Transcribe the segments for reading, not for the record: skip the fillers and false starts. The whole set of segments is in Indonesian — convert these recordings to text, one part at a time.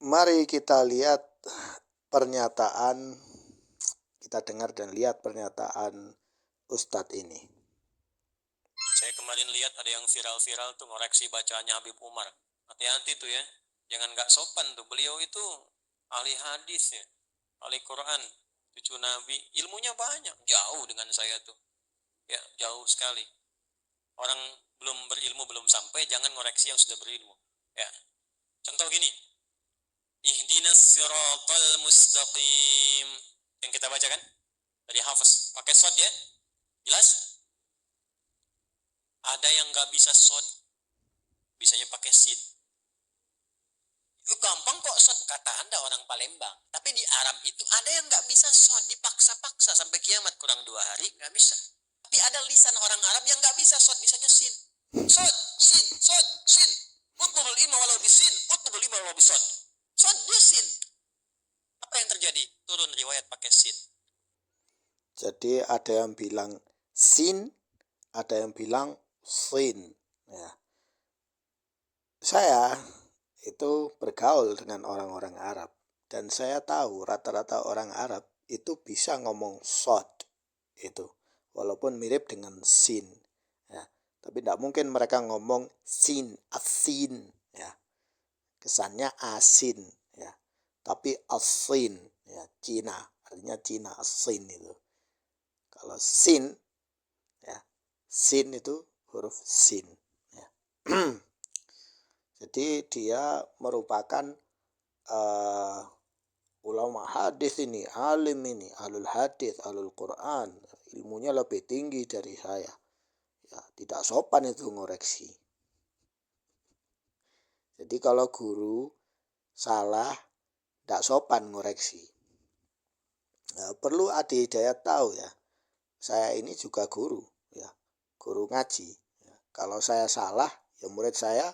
Mari kita lihat pernyataan, kita dengar dan lihat pernyataan Ustadz ini. Saya kemarin lihat ada yang viral-viral tuh ngoreksi bacaannya Habib Umar. Hati-hati tuh ya, jangan gak sopan tuh. Beliau itu ahli hadis ya, ahli Quran, cucu Nabi, ilmunya banyak, jauh dengan saya tuh. Ya, jauh sekali. Orang belum berilmu, belum sampai, jangan ngoreksi yang sudah berilmu. Ya, contoh gini, ihdinas siratal mustaqim, yang kita baca kan dari Hafiz, pakai shod ya, jelas? Ada yang nggak bisa shod, bisanya pakai sin. Itu gampang kok shod, kata Anda orang Palembang. Tapi di Arab itu ada yang nggak bisa shod, dipaksa-paksa sampai kiamat kurang 2 hari nggak bisa. Tapi ada lisan orang Arab yang nggak bisa shod, bisanya sin. Shod, sin, shod, sin. Utlubul ilma walau bisin, utlubul ilma walau bisod. Shod dia sin. Apa yang terjadi? Turun riwayat pakai sin. Jadi ada yang bilang sin, ada yang bilang sin. Ya. Saya itu bergaul dengan orang-orang Arab dan saya tahu rata-rata orang Arab itu bisa ngomong sod itu, walaupun mirip dengan sin. Ya. Tapi tidak mungkin mereka ngomong sin, asin, ya. Kesannya asin, ya. Tapi asin, ya, Cina, artinya Cina, asin itu. Kalau sin, ya, sin itu huruf sin, ya. Jadi dia merupakan ulama hadis ini, alim ini, alul hadis, alul Quran, ilmunya lebih tinggi dari saya. Ya, tidak sopan itu ngoreksi. Jadi kalau guru salah, tidak sopan ngoreksi. Nah, perlu Adi Hidayat tahu ya, saya ini juga guru, ya, guru ngaji. Ya, kalau saya salah, ya murid saya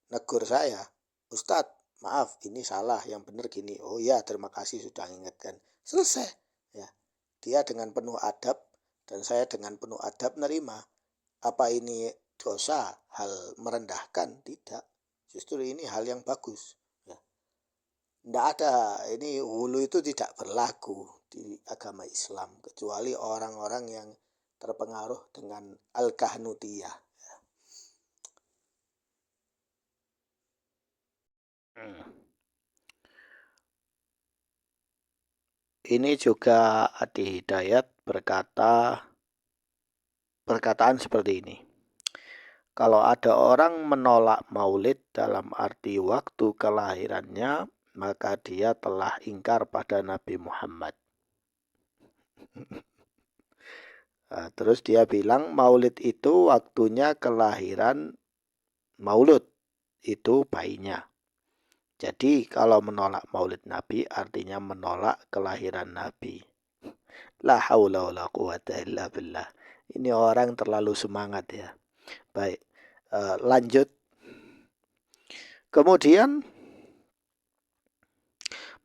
negur saya, Ustadz, maaf ini salah, yang benar gini. Oh ya, terima kasih sudah mengingatkan. Selesai. Ya, dia dengan penuh adab dan saya dengan penuh adab nerima. Apa ini dosa, hal merendahkan? Tidak. Justru ini hal yang bagus. Ya. Tidak ada, ini hulu itu tidak berlaku di agama Islam kecuali orang-orang yang terpengaruh dengan al-kahnutiyah. Ini juga Adi Hidayat berkataan seperti ini. Kalau ada orang menolak maulid dalam arti waktu kelahirannya, maka dia telah ingkar pada Nabi Muhammad. Nah, terus dia bilang maulid itu waktunya kelahiran maulud, itu bayinya. Jadi kalau menolak maulid Nabi artinya menolak kelahiran Nabi. La haula wala quwata illa billah. Ini orang terlalu semangat ya. Baik, lanjut. Kemudian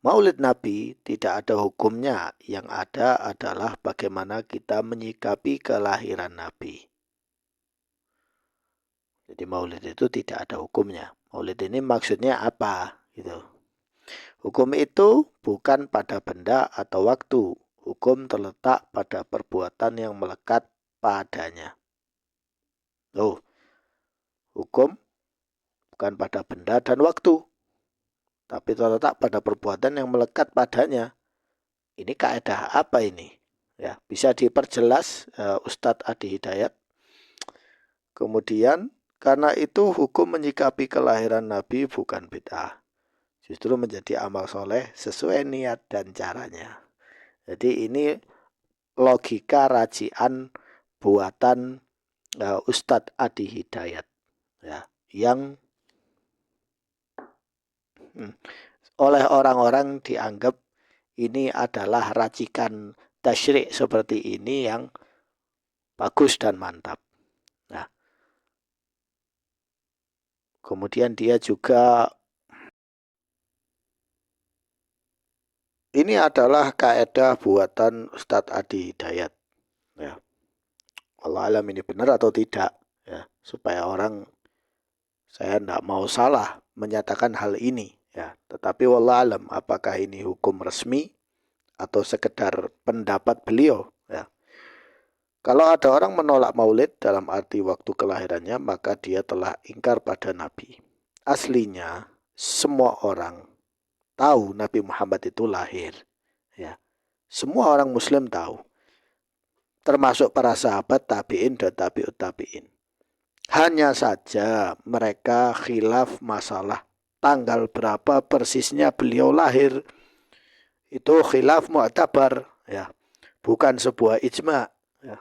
maulid Nabi tidak ada hukumnya. Yang ada adalah bagaimana kita menyikapi kelahiran Nabi. Jadi maulid itu tidak ada hukumnya. Maulid ini maksudnya apa? Gitu. Hukum itu bukan pada benda atau waktu. Hukum terletak pada perbuatan yang melekat padanya. Hukum bukan pada benda dan waktu, tapi terletak pada perbuatan yang melekat padanya. Ini kaidah apa ini? Ya, bisa diperjelas Ustadz Adi Hidayat. Kemudian karena itu hukum menyikapi kelahiran Nabi bukan bid'ah. Justru menjadi amal soleh sesuai niat dan caranya. Jadi ini logika racian buatan Ustadz Adi Hidayat. Ya, yang oleh orang-orang dianggap ini adalah racikan tasyrik seperti ini yang bagus dan mantap. Nah, kemudian dia juga ini adalah kaidah buatan Ustadz Adi Hidayat. Ya. Allah alam ini benar atau tidak, ya, supaya orang saya tidak mau salah menyatakan hal ini, ya. Tetapi wallahu alam, apakah ini hukum resmi atau sekedar pendapat beliau, ya. Kalau ada orang menolak maulid dalam arti waktu kelahirannya, maka dia telah ingkar pada Nabi. Aslinya semua orang tahu Nabi Muhammad itu lahir, ya. Semua orang Muslim tahu, termasuk para sahabat, tabi'in dan tabi'ut tabi'in. Hanya saja mereka khilaf masalah tanggal berapa persisnya beliau lahir. Itu khilaf mu'tabar, ya, bukan sebuah ijma, ya.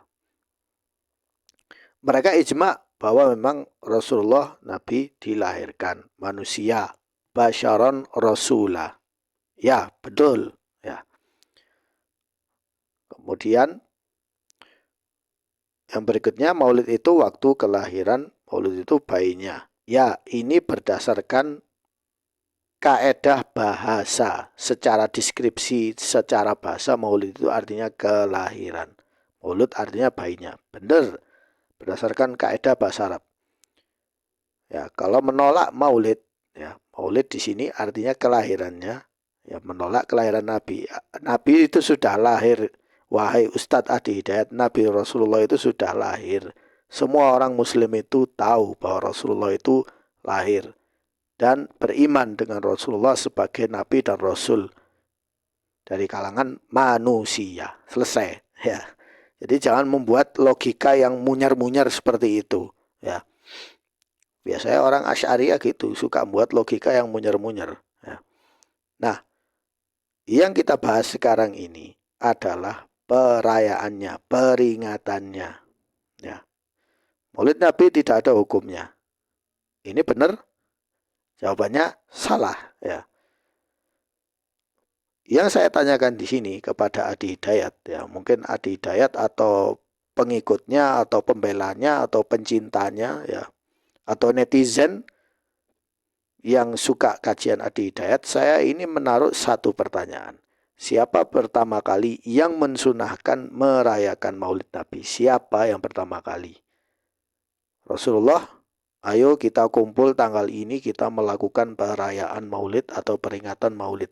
Mereka ijma bahwa memang Rasulullah Nabi dilahirkan manusia, basyaron rasulah. Ya, betul, ya. Kemudian yang berikutnya, maulid itu waktu kelahiran, maulid itu bayinya. Ya, ini berdasarkan kaedah bahasa. Secara deskripsi, secara bahasa, maulid itu artinya kelahiran. Maulud artinya bayinya. Benar, berdasarkan kaedah bahasa Arab. Ya, kalau menolak maulid, ya, maulid di sini artinya kelahirannya. Ya, menolak kelahiran Nabi. Nabi itu sudah lahir. Wahai Ustadz Adi Hidayat, Nabi Rasulullah itu sudah lahir. Semua orang Muslim itu tahu bahwa Rasulullah itu lahir dan beriman dengan Rasulullah sebagai Nabi dan Rasul dari kalangan manusia. Selesai, ya. Jadi jangan membuat logika yang munyar-munyar seperti itu, ya. Biasanya orang Asy'ariyah gitu, suka membuat logika yang munyar-munyar, ya. Nah, yang kita bahas sekarang ini adalah perayaannya, peringatannya, ya. Maulid Nabi tidak ada hukumnya. Ini benar? Jawabannya salah, ya. Yang saya tanyakan di sini kepada Adi Hidayat, ya, mungkin Adi Hidayat atau pengikutnya atau pembelanya atau pencintanya, ya, atau netizen yang suka kajian Adi Hidayat, saya ini menaruh satu pertanyaan. Siapa pertama kali yang mensunahkan merayakan maulid Nabi? Siapa yang pertama kali? Rasulullah, ayo kita kumpul tanggal ini, kita melakukan perayaan maulid atau peringatan maulid.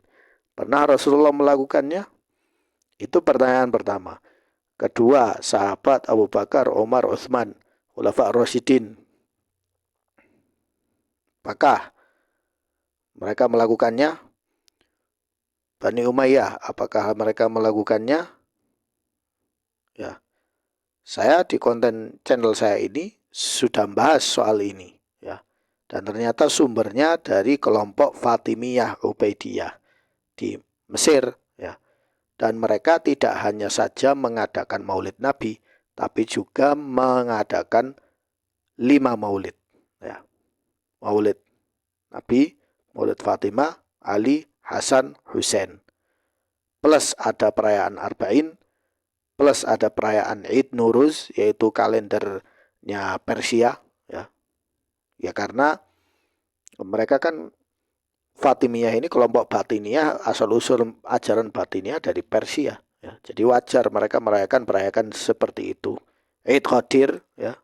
Pernah Rasulullah melakukannya? Itu pertanyaan pertama. Kedua, sahabat Abu Bakar, Umar, Utsman, Khulafa' Rasyidin. Apakah mereka melakukannya? Bani Umayyah, apakah mereka melakukannya? Ya. Saya di konten channel saya ini sudah membahas soal ini, ya. Dan ternyata sumbernya dari kelompok Fatimiyah Ubaidiyah di Mesir, ya. Dan mereka tidak hanya saja mengadakan maulid Nabi, tapi juga mengadakan 5 maulid, ya. Maulid Nabi, maulid Fatimah, Ali, Hasan, Husain. Plus ada perayaan Arba'in, plus ada perayaan Id Nuruz, yaitu kalendernya Persia, ya. Ya karena mereka kan Fatimiyah ini kelompok Batiniyah, asal usul ajaran Batiniyah dari Persia, ya. Jadi wajar mereka merayakan seperti itu. Id Qadir, ya.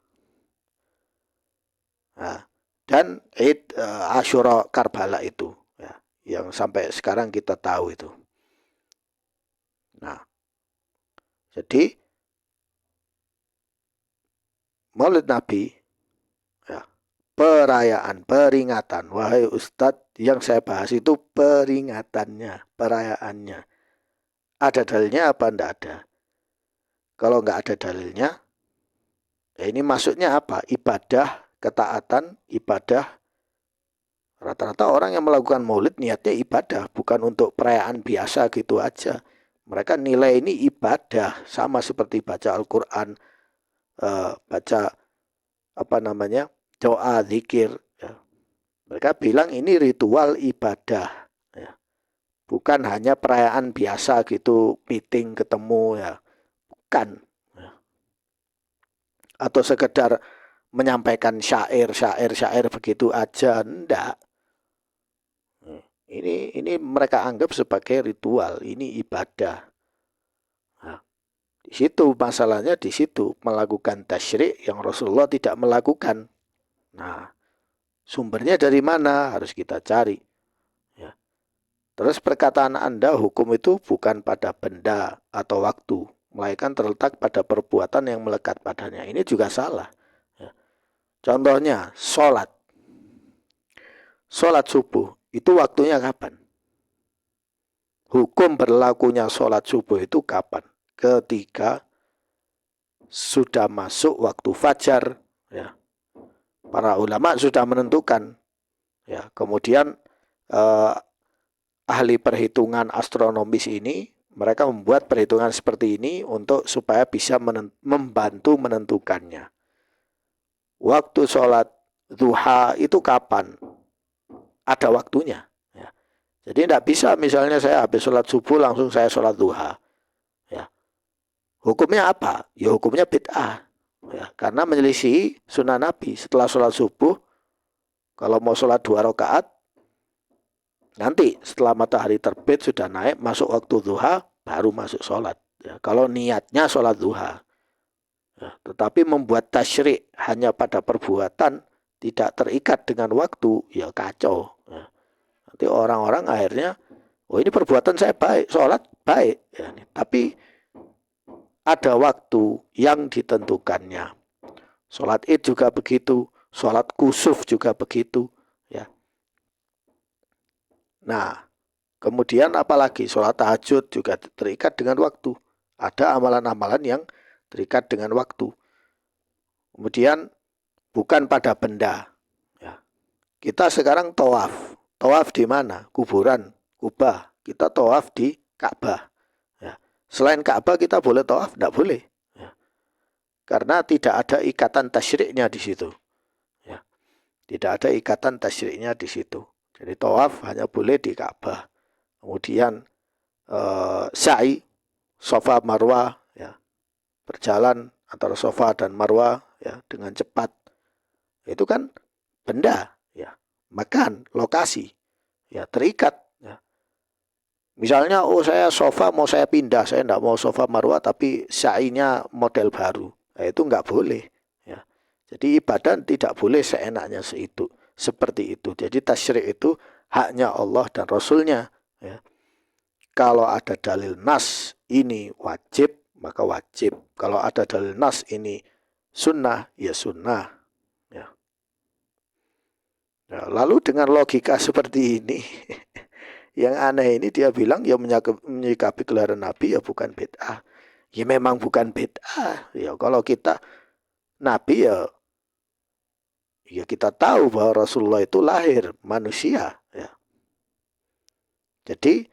Nah, dan Id Asyura Karbala itu, ya, yang sampai sekarang kita tahu itu. Nah, jadi Maulid Nabi, ya, perayaan, peringatan. Wahai Ustadz, yang saya bahas itu peringatannya, perayaannya. Ada dalilnya apa enggak ada? Kalau enggak ada dalilnya, ya ini maksudnya apa? Ibadah, ketaatan, ibadah. Rata-rata orang yang melakukan maulid niatnya ibadah, bukan untuk perayaan biasa gitu aja. Mereka nilai ini ibadah, sama seperti baca Al-Quran, baca doa, zikir, ya. Mereka bilang ini ritual ibadah, ya. Bukan hanya perayaan biasa gitu, meeting ketemu, ya. Bukan, ya. Atau sekedar menyampaikan syair begitu aja, enggak. Ini mereka anggap sebagai ritual, ini ibadah. Nah, di situ masalahnya, di situ melakukan tasyrik yang Rasulullah tidak melakukan. Nah, sumbernya dari mana harus kita cari, ya. Terus perkataan Anda hukum itu bukan pada benda atau waktu, melainkan terletak pada perbuatan yang melekat padanya. Ini juga salah. Ya. Contohnya, sholat. Sholat subuh, itu waktunya kapan? Hukum berlakunya sholat subuh itu kapan? Ketika sudah masuk waktu fajar. Ya. Para ulama sudah menentukan. Ya. Kemudian ahli perhitungan astronomis ini, mereka membuat perhitungan seperti ini untuk supaya bisa membantu menentukannya. Waktu sholat duha itu kapan? Ada waktunya. Ya. Jadi tidak bisa misalnya saya habis sholat subuh langsung saya sholat duha. Ya. Hukumnya apa? Ya hukumnya bid'ah. Ya. Karena menyelisih sunnah Nabi. Setelah sholat subuh, kalau mau sholat 2 rakaat, nanti setelah matahari terbit sudah naik masuk waktu duha baru masuk sholat. Ya, kalau niatnya sholat duha. Ya, tetapi membuat tasyrik hanya pada perbuatan tidak terikat dengan waktu, ya kacau. Ya. Nanti orang-orang akhirnya, oh ini perbuatan saya baik, sholat baik. Ya, tapi ada waktu yang ditentukannya. Sholat id juga begitu, sholat kusuf juga begitu. Ya. Nah, kemudian apalagi sholat tahajud juga terikat dengan waktu. Ada amalan-amalan yang terikat dengan waktu. Kemudian bukan pada benda. Ya. Kita sekarang tawaf. Tawaf di mana? Kuburan, Kubah. Kita tawaf di Ka'bah. Ya. Selain Ka'bah kita boleh tawaf? Tidak boleh. Ya. Karena tidak ada ikatan tasyriknya di situ. Ya. Tidak ada ikatan tasyriknya di situ. Jadi tawaf hanya boleh di Ka'bah. Kemudian sa'i, Safa Marwah, ya, berjalan antara Safa dan Marwah, ya, dengan cepat. Itu kan benda, ya, makan, lokasi, ya, terikat. Ya. Misalnya, oh saya Safa mau saya pindah, saya tidak mau Safa Marwah, tapi sa'inya model baru. Nah, itu nggak boleh. Ya. Jadi ibadah tidak boleh seenaknya seperti itu. Jadi tasyrik itu haknya Allah dan Rasulnya. Ya. Kalau ada dalil nas ini wajib, maka wajib. Kalau ada dalil nas ini sunnah, ya sunnah. Ya. Nah, lalu dengan logika seperti ini, yang aneh ini dia bilang ya menyikapi gelaran Nabi ya bukan bid'ah. Ya memang bukan bid'ah. Ya kalau kita Nabi ya kita tahu bahwa Rasulullah itu lahir manusia. Ya. Jadi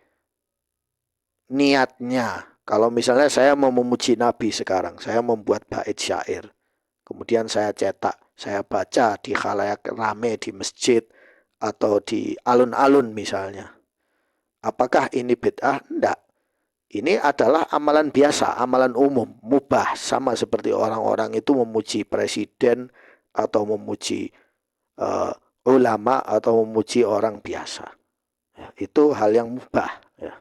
niatnya, kalau misalnya saya mau memuji Nabi sekarang, saya membuat bait syair, kemudian saya cetak, saya baca di khalayak rame di masjid atau di alun-alun misalnya. Apakah ini bid'ah? Tidak. Ini adalah amalan biasa, amalan umum, mubah, sama seperti orang-orang itu memuji presiden atau memuji ulama atau memuji orang biasa. Ya, itu hal yang mubah. Ya.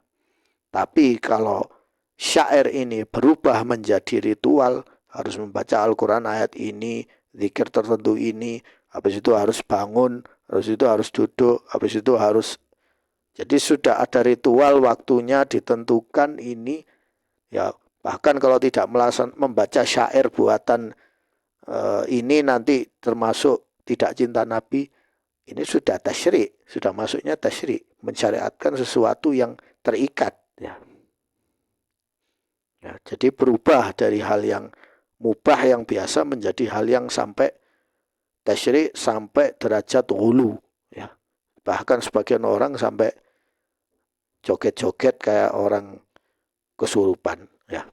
Tapi kalau syair ini berubah menjadi ritual, harus membaca Al-Quran ayat ini, zikir tertentu ini, habis itu harus bangun, habis itu harus duduk, habis itu harus. Jadi sudah ada ritual waktunya ditentukan ini, ya bahkan kalau tidak membaca syair buatan ini nanti termasuk tidak cinta Nabi, ini sudah tasyrik, sudah masuknya tasyrik, mensyariatkan sesuatu yang terikat. Ya. Ya, jadi berubah dari hal yang mubah yang biasa menjadi hal yang sampai tasyrik, sampai derajat hulu. Ya. Bahkan sebagian orang sampai joget-joget kayak orang kesurupan. Ya.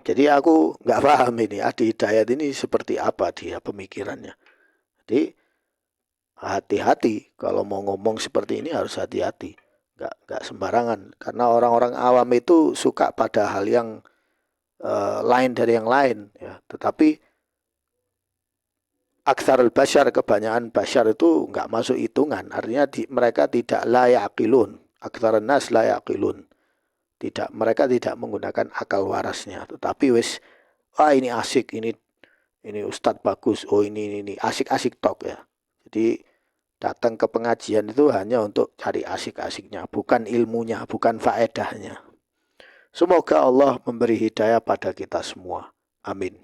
Jadi aku nggak paham ini Adi Hidayat ini seperti apa dia pemikirannya. Jadi hati-hati kalau mau ngomong seperti ini harus hati-hati. Nggak sembarangan, karena orang-orang awam itu suka pada hal yang lain dari yang lain, ya. Tetapi aktsarul basyar, kebanyakan basyar itu nggak masuk hitungan, artinya mereka tidak la yaqilun, aktsarun nas la yaqilun, mereka tidak menggunakan akal warasnya, tetapi wis ini asik, ini ustadz bagus, oh ini asik-asik tok, ya. Jadi Datang ke pengajian itu hanya untuk cari asik-asiknya, bukan ilmunya, bukan faedahnya. Semoga Allah memberi hidayah pada kita semua. Amin.